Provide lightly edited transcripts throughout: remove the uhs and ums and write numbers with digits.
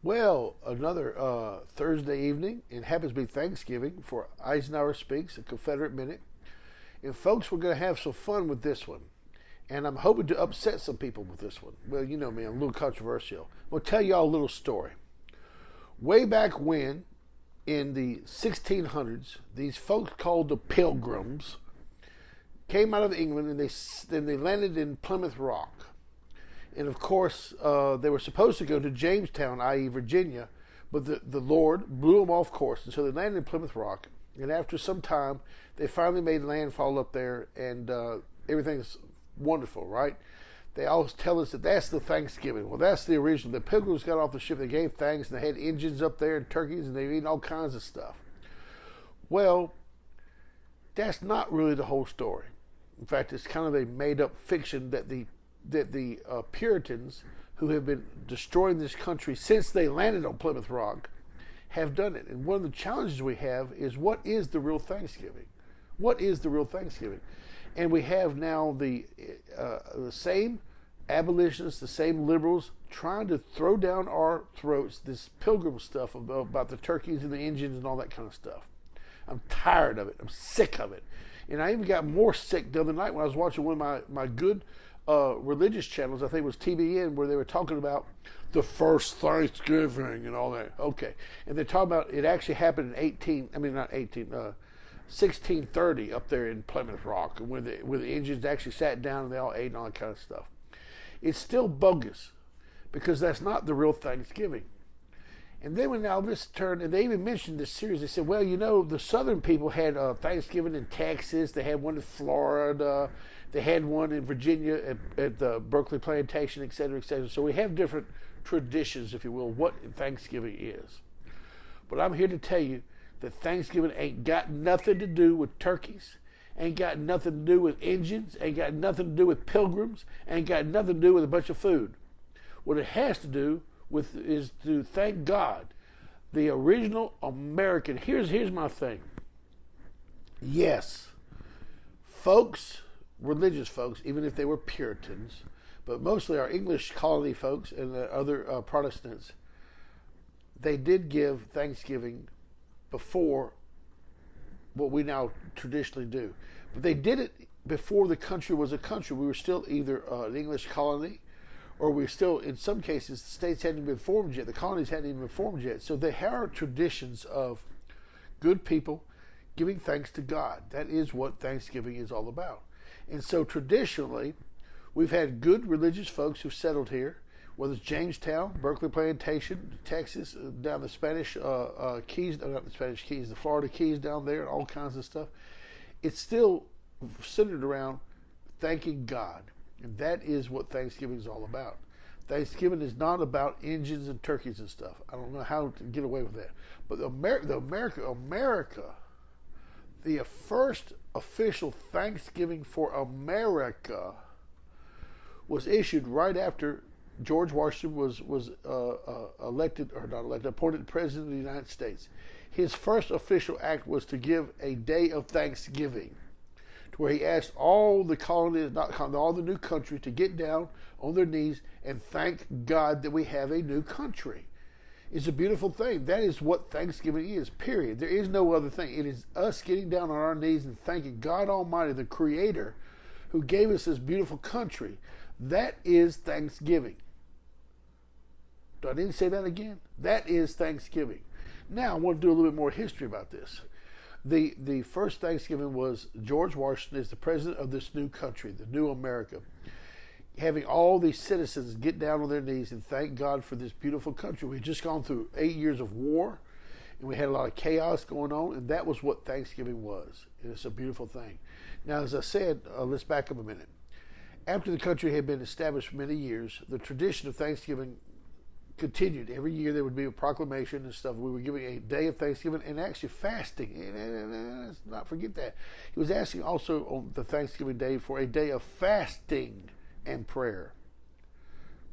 Well, another Thursday evening. It happens to be Thanksgiving for Isenhour Speaks, a Confederate Minute. And folks, we're going to have some fun with this one. And I'm hoping to upset some people with this one. Well, you know me, I'm a little controversial. I'll tell y'all a little story. Way back when, in the 1600s, these folks called the Pilgrims came out of England and they landed in Plymouth Rock. And of course, they were supposed to go to Jamestown, i.e., Virginia, but the Lord blew them off course. And so they landed in Plymouth Rock. And after some time, they finally made landfall up there, and everything's wonderful, right? They always tell us that that's the Thanksgiving. Well, that's the original. The Pilgrims got off the ship, they gave thanks, and they had Indians up there and turkeys, and they were eating all kinds of stuff. Well, that's not really the whole story. In fact, it's kind of a made-up fiction that the Puritans, who have been destroying this country since they landed on Plymouth Rock, have done it. And one of the challenges we have is, what is the real Thanksgiving? What is the real Thanksgiving? And we have now the same abolitionists, the same liberals, trying to throw down our throats this pilgrim stuff about the turkeys and the Indians and all that kind of stuff. I'm tired of it. I'm sick of it. And I even got more sick the other night when I was watching one of my good religious channels. I think it was TBN, where they were talking about the first Thanksgiving and all that. Okay. And they're talking about it actually happened in 1630 up there in Plymouth Rock, where the Indians actually sat down and they all ate and all that kind of stuff. It's still bogus, because that's not the real Thanksgiving. And then when all this turned, and they even mentioned this series, they said, well, you know, the Southern people had Thanksgiving in Texas, they had one in Florida, they had one in Virginia at the Berkeley Plantation, et cetera, et cetera. So we have different traditions, if you will, what Thanksgiving is. But I'm here to tell you that Thanksgiving ain't got nothing to do with turkeys, ain't got nothing to do with Indians, ain't got nothing to do with pilgrims, ain't got nothing to do with a bunch of food. What it has to do with is to thank God, the original American. Here's my thing. Yes, folks, religious folks, even if they were Puritans, but mostly our English colony folks and the other Protestants, they did give Thanksgiving before what we now traditionally do. But they did it before the country was a country. We were still either an English colony, or we still, in some cases, the states hadn't even been formed yet. The colonies hadn't even been formed yet. So there are traditions of good people giving thanks to God. That is what Thanksgiving is all about. And so traditionally, we've had good religious folks who've settled here, whether it's Jamestown, Berkeley Plantation, Texas, down the Spanish Keys, not the Spanish Keys, the Florida Keys down there, and all kinds of stuff. It's still centered around thanking God. And that is what Thanksgiving is all about. Thanksgiving is not about engines and turkeys and stuff. I don't know how to get away with that. But America, the first official Thanksgiving for America was issued right after George Washington was appointed president of the United States. His first official act was to give a day of Thanksgiving, to where he asked all the colonies, all the new country, to get down on their knees and thank God that we have a new country. It's a beautiful thing. That is what Thanksgiving is, period. There is no other thing. It is us getting down on our knees and thanking God Almighty, the Creator, who gave us this beautiful country. That is Thanksgiving. Do I need to say that again? That is Thanksgiving. Now, I want to do a little bit more history about this. The first Thanksgiving was George Washington as the president of this new country, the new America, having all these citizens get down on their knees and thank God for this beautiful country. We'd just gone through 8 years of war, and we had a lot of chaos going on, and that was what Thanksgiving was. And it's a beautiful thing. Now, as I said, let's back up a minute. After the country had been established for many years, the tradition of Thanksgiving continued. Every year there would be a proclamation and stuff. We were giving a day of Thanksgiving and actually fasting. And let's not forget that. He was asking also on the Thanksgiving day for a day of fasting and prayer.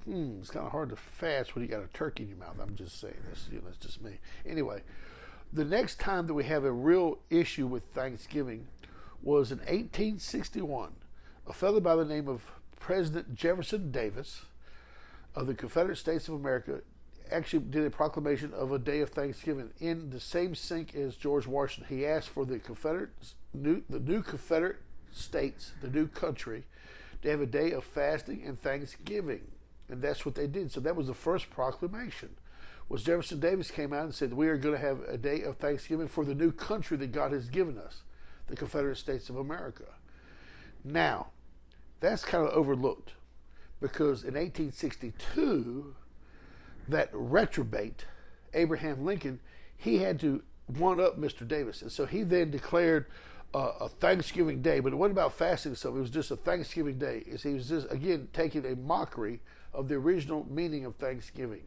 It's kind of hard to fast when you got a turkey in your mouth. I'm just saying this. That's just me. Anyway, the next time that we have a real issue with Thanksgiving was in 1861. A fellow by the name of President Jefferson Davis of the Confederate States of America actually did a proclamation of a day of Thanksgiving in the same sync as George Washington. He asked for the new Confederate states, the new country, to have a day of fasting and Thanksgiving, and that's what they did. So that was the first proclamation. Was Jefferson Davis came out and said, we are going to have a day of Thanksgiving for the new country that God has given us, the Confederate States of America. Now, that's kind of overlooked because in 1862, that reprobate, Abraham Lincoln, he had to one up Mr. Davis. And so he then declared a Thanksgiving Day, but it wasn't about fasting so it was just a Thanksgiving Day. He was just, again, taking a mockery of the original meaning of Thanksgiving.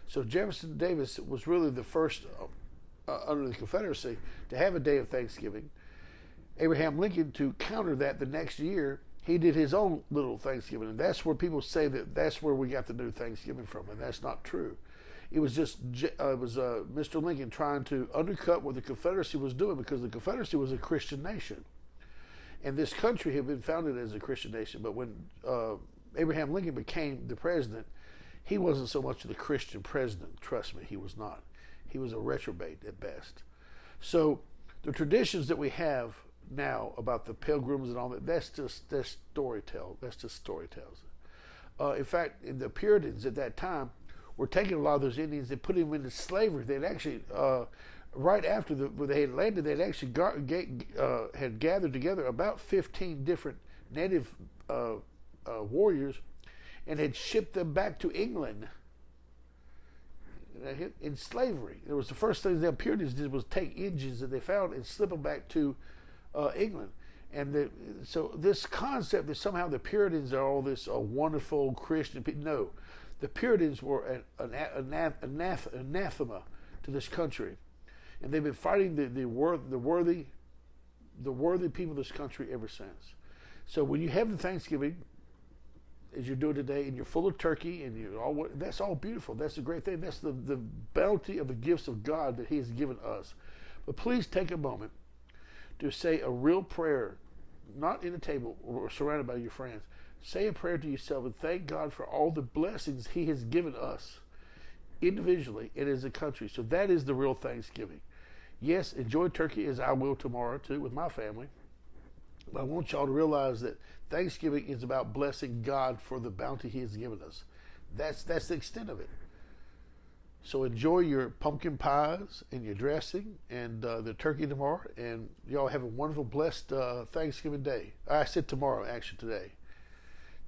So Jefferson Davis was really the first under the Confederacy to have a day of Thanksgiving. Abraham Lincoln, to counter that the next year, he did his own little Thanksgiving. And that's where people say that that's where we got the new Thanksgiving from, and that's not true. It was just Mr. Lincoln trying to undercut what the Confederacy was doing, because the Confederacy was a Christian nation. And this country had been founded as a Christian nation. But when Abraham Lincoln became the president, he wasn't so much the Christian president. Trust me, he was not. He was a reprobate at best. So the traditions that we have now about the pilgrims and all that, that's storytelling. That's just storytells. In fact, the Puritans at that time were taking a lot of those Indians and putting them into slavery. They'd actually, right after when they had landed, they'd actually had gathered together about 15 different native warriors and had shipped them back to England in slavery. It was the first thing the Puritans did was take Indians that they found and slip them back to England. And so this concept that somehow the Puritans are all this wonderful Christian people, no. The Puritans were an anathema to this country. And they've been fighting the worthy people of this country ever since. So when you have the Thanksgiving, as you're doing today, and you're full of turkey, and that's all beautiful. That's a great thing. That's the bounty of the gifts of God that He has given us. But please take a moment to say a real prayer, not in a table or surrounded by your friends. Say a prayer to yourself and thank God for all the blessings He has given us individually and as a country. So that is the real Thanksgiving. Yes, enjoy turkey as I will tomorrow too with my family. But I want y'all to realize that Thanksgiving is about blessing God for the bounty He has given us. That's the extent of it. So enjoy your pumpkin pies and your dressing and the turkey tomorrow. And y'all have a wonderful, blessed Thanksgiving day. I said tomorrow, actually today.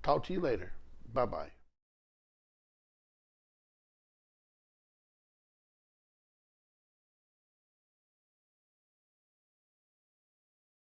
Talk to you later. Bye-bye.